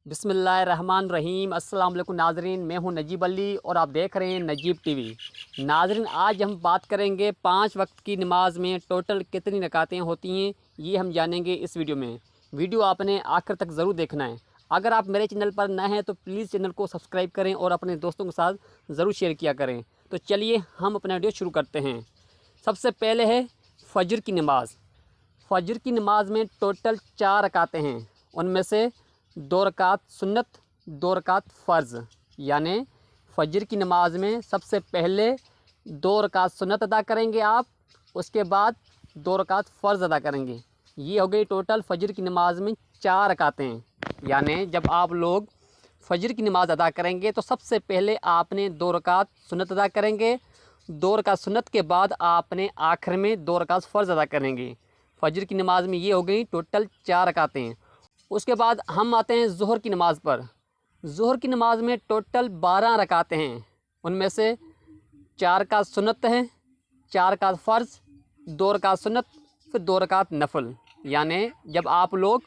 बिस्मिल्लाहिर्रहमानिर्रहीम। अस्सलाम वालेकुम नाज़रीन, मैं हूं नजीब अली और आप देख रहे हैं नजीब टीवी। नाज़रीन, आज हम बात करेंगे 5 वक्त की नमाज में टोटल कितनी रकातें होती हैं, ये हम जानेंगे इस वीडियो में। वीडियो आपने आखिर तक ज़रूर देखना है। अगर आप मेरे चैनल पर नए हैं तो प्लीज़ चैनल को सब्सक्राइब करें और अपने दोस्तों के साथ ज़रूर शेयर किया करें। तो चलिए हम अपना वीडियो शुरू करते हैं। सबसे पहले है फ़जर की नमाज़। फ़जर की नमाज़ में टोटल 4 रकातें हैं। उनमें से 2 रकात सुन्नत, 2 रकात फ़र्ज़। यानि फ़जर की नमाज़ में सबसे पहले 2 रकात सुन्नत अदा करेंगे आप, उसके बाद 2 रकात फ़र्ज़ अदा करेंगे। ये हो गई टोटल फ़जर की नमाज़ में 4 रकातें। यानि जब आप लोग फ़जर की नमाज़ अदा करेंगे तो सबसे पहले आपने 2 रकात सुन्नत अदा करेंगे। 2 रकात सुन्नत के बाद आपने आखिर में 2 रकात फ़र्ज़ अदा करेंगे। फ़जर की नमाज़ में ये हो गई टोटल 4 रकातें। उसके बाद हम आते हैं ज़ोहर की नमाज़ पर। ज़ोहर की नमाज़ में टोटल 12 रकातें हैं। उनमें से 4 रकात सुन्नत हैं, 4 रकात फ़र्ज़, 2 रकात सुन्नत, फिर 2 रकात नफल। यानि जब आप लोग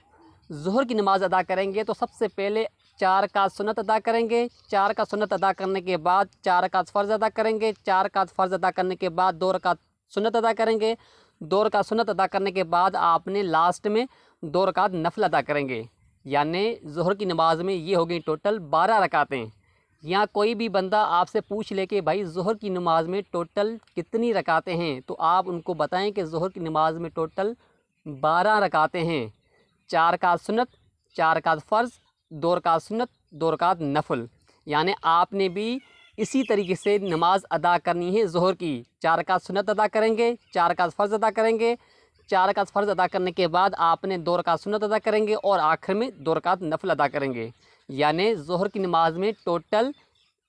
ज़ोहर की नमाज़ अदा करेंगे तो सबसे पहले 4 रकात सुन्नत अदा करेंगे। 4 रकात सुन्नत अदा करने के बाद 4 रकात फ़र्ज़ अदा करेंगे। 4 रकात फ़र्ज़ अदा करने के बाद 2 रकात सुन्नत अदा करेंगे। 2 रकात सुन्नत अदा करने के बाद आपने लास्ट में 2 रकात नफल अदा करेंगे। यानि ज़ोहर की नमाज़ में ये हो गई टोटल 12 रकातें। यहाँ कोई भी बंदा आपसे पूछ ले कि भाई ज़ोहर की नमाज़ में टोटल कितनी रकातें हैं, तो आप उनको बताएं कि ज़ोहर की नमाज़ में टोटल 12 रकातें हैं। 4 रकात सुन्नत, 4 रकात फ़र्ज़, 2 रकात सुन्नत, 2 रकात नफल। यानि आपने भी इसी तरीके से नमाज़ अदा करनी है ज़ोहर की। 4 रकात सुन्नत अदा करेंगे, 4 रकात फ़र्ज़ अदा करेंगे। 4 रकात फ़र्ज़ अदा करने के बाद आपने 2 रकात सुन्नत अदा करेंगे और आखिर में 2 रकात नफल अदा करेंगे। यानि ज़ोहर की नमाज़ में टोटल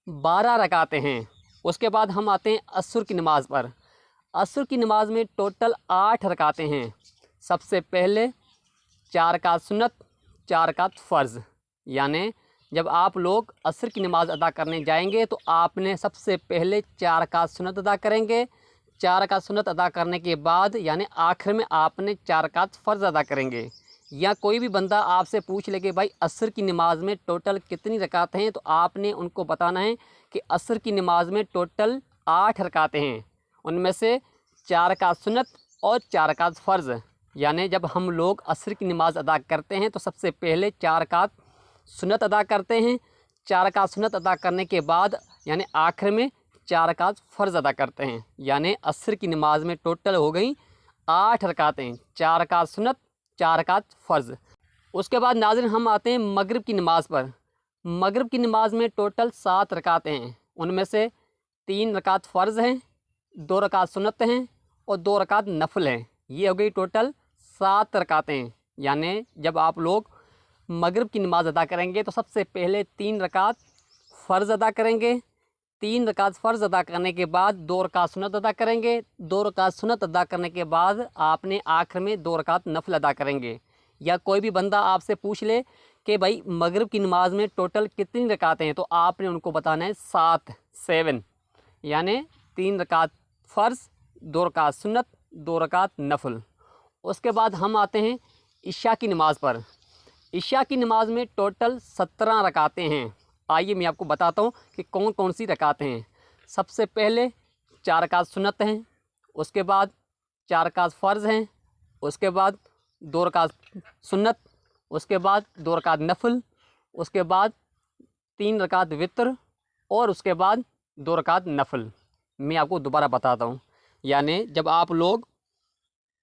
12 रकातें हैं। उसके बाद हम आते हैं असर की नमाज़ पर। असर की नमाज़ में टोटल 8 रकातें हैं। सबसे पहले 4 रकात सुन्नत, 4 रकात फ़र्ज़। यानि जब आप लोग असर की नमाज़ अदा करने जाएंगे तो आपने सबसे पहले 4 रकात सुन्नत अदा करेंगे। 4 रकात सुन्नत अदा करने के बाद यानि आखिर में आपने 4 रकात फ़र्ज़ अदा करेंगे। या कोई भी बंदा आपसे पूछ ले कि भाई असर की नमाज़ में टोटल कितनी रकातें हैं, तो आपने उनको बताना है कि असर की नमाज़ में टोटल 8 रकातें हैं। उनमें से 4 रकात सुन्नत और 4 रकात फ़र्ज़। यानि जब हम लोग असर की नमाज़ अदा करते हैं तो सबसे पहले 4 रकात सुन्नत अदा करते हैं। 4 रकात सुन्नत अदा करने के बाद यानि आखिर में 4 रकात फ़र्ज़ अदा करते हैं। यानि असर की नमाज़ में टोटल हो गई 8 रकातें। 4 रकात सुन्नत, 4 रकात फ़र्ज़। उसके बाद नाज़रीन हम आते हैं मगरिब की नमाज़ पर। मगरिब की नमाज़ में टोटल 7 रकातें हैं। उनमें से 3 रकात फ़र्ज़ हैं, 2 रकात सुन्नत हैं और 2 रकात नफल हैं। ये हो गई टोटल 7 रकातें। यानि जब आप लोग मगरिब की नमाज़ अदा करेंगे तो सबसे पहले 3 रकात फ़र्ज़ अदा करेंगे। 3 रकात फ़र्ज़ अदा करने के बाद 2 रकात सुन्नत अदा करेंगे। 2 रकात सुन्नत अदा करने के बाद आपने आखिर में 2 रकात नफल अदा करेंगे। या कोई भी बंदा आपसे पूछ ले कि भाई मगरिब की नमाज़ में टोटल कितनी रकातें हैं, तो आपने उनको बताना है 7। यानि 3 रकात फ़र्ज़, 2 रकात सुन्नत, 2 रकात नफल। उसके बाद हम आते हैं इशा की नमाज़ पर। इशा की नमाज़ में टोटल 17 रकातें हैं। आइए मैं आपको बताता हूँ कि कौन कौन सी रकातें हैं। सबसे पहले 4 रकात सुन्नत हैं, उसके बाद 4 रकात फ़र्ज़ हैं, उसके बाद 2 रकात सुन्नत, उसके बाद 2 रकात नफल, उसके बाद 3 रकात वितर और उसके बाद 2 रकात नफल। मैं आपको दोबारा बताता हूँ। यानि जब आप लोग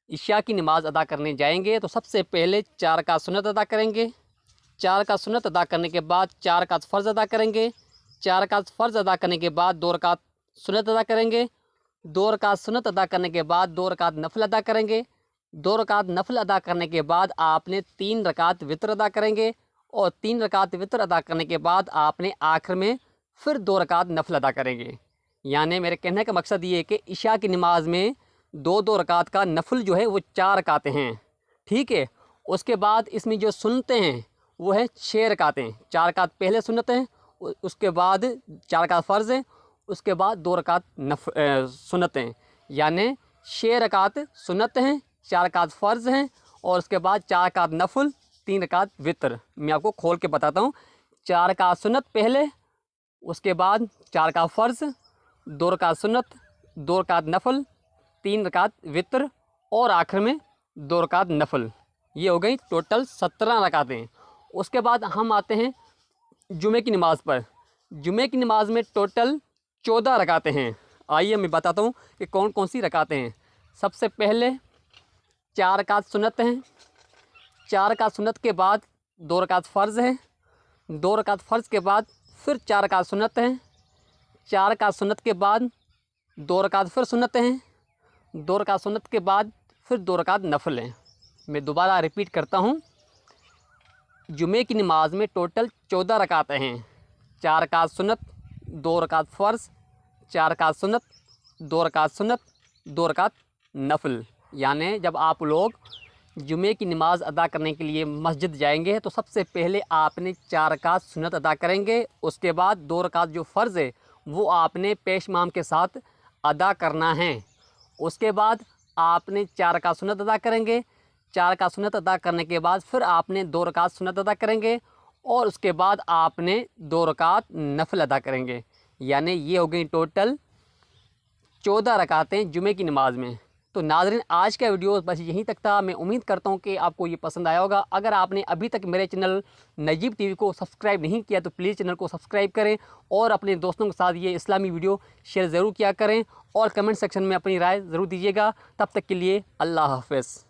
इशा की नमाज़ अदा करने जाएंगे तो सबसे पहले 4 रकात सुन्नत अदा करेंगे। 4 रकात सुन्नत अदा करने के बाद 4 रकात फ़र्ज़ अदा करेंगे। 4 रकात फ़र्ज़ अदा करने के बाद 2 रकात सुन्नत अदा करेंगे। 2 रकात सुन्नत अदा करने के बाद 2 रकात नफल अदा करेंगे। 2 रकात नफल अदा करने के बाद आपने 3 रकात वितर अदा करेंगे और 3 रकात वितर अदा करने के बाद आपने आखिर में फिर 2 रकात नफल अदा करेंगे। यानि मेरे कहने का मकसद ये है कि इशा की नमाज़ में 2-2 रकात का नफल जो है वो 4 रकातें हैं। ठीक है। उसके बाद इसमें जो सुन्नतें हैं वो है 6 रकातें। 4 रकात पहले सुन्नत हैं, उसके बाद 4 रकात फ़र्ज़ हैं, उसके बाद 2 रकात सुन्नत हैं। यानि 6 रकात सुन्नत हैं, 4 रकात फ़र्ज़ हैं और उसके बाद 4 रकात नफल 3 रकात वितर। मैं आपको खोल के बताता हूँ। 4 रकात सुन्नत पहले, उसके बाद 4 रकात फ़र्ज़, 2 रकात सुन्नत, 2 रकात नफल, 3 रकात वितर और आखिर में 2 रकात नफल। ये हो गई टोटल 17 रकातें। उसके बाद हम आते हैं जुमे की नमाज़ पर। जुमे की नमाज़ में टोटल 14 रकातें हैं। आइए मैं बताता हूँ कि कौन कौन सी रकातें हैं। सबसे पहले 4 रकात सुन्नत हैं। 4 रकात सुन्नत के बाद 2 रकात फ़र्ज़ हैं। 2 रकात फ़र्ज़ के बाद फिर 4 रकात सुन्नत हैं। 4 रकात सुन्नत के बाद 2 रकात फिर सुन्नत हैं। 2 रकात सुन्नत के बाद फिर 2 रकात नफल हैं। मैं दोबारा रिपीट करता हूँ। जुमे की नमाज़ में टोटल 14 रकातें हैं। 4 रकात सुन्नत, 2 रकात फ़र्ज़, 4 रकात सुन्नत, 2 रकात सुन्नत, 2 रकात नफल। यानी जब आप लोग जुमे की नमाज़ अदा करने के लिए मस्जिद जाएंगे तो सबसे पहले आपने 4 रकात सुन्नत अदा करेंगे। उसके बाद 2 रकात जो फ़र्ज़ है वो आपने पेश इमाम के साथ अदा करना है। उसके बाद आपने 4 रकात सुन्नत अदा करेंगे। 4 रकात सुन्नत अदा करने के बाद फिर आपने 2 रकात सुन्नत अदा करेंगे और उसके बाद आपने 2 रकात नफल अदा करेंगे। यानी ये हो गई टोटल 14 रकातें जुमे की नमाज़ में। तो नाज़रीन, आज का वीडियो बस यहीं तक था। मैं उम्मीद करता हूँ कि आपको ये पसंद आया होगा। अगर आपने अभी तक मेरे चैनल नजीब टीवी को सब्सक्राइब नहीं किया तो प्लीज़ चैनल को सब्सक्राइब करें और अपने दोस्तों के साथ ये इस्लामी वीडियो शेयर ज़रूर किया करें और कमेंट सेक्शन में अपनी राय ज़रूर दीजिएगा। तब तक के लिए अल्लाह हाफ़िज़।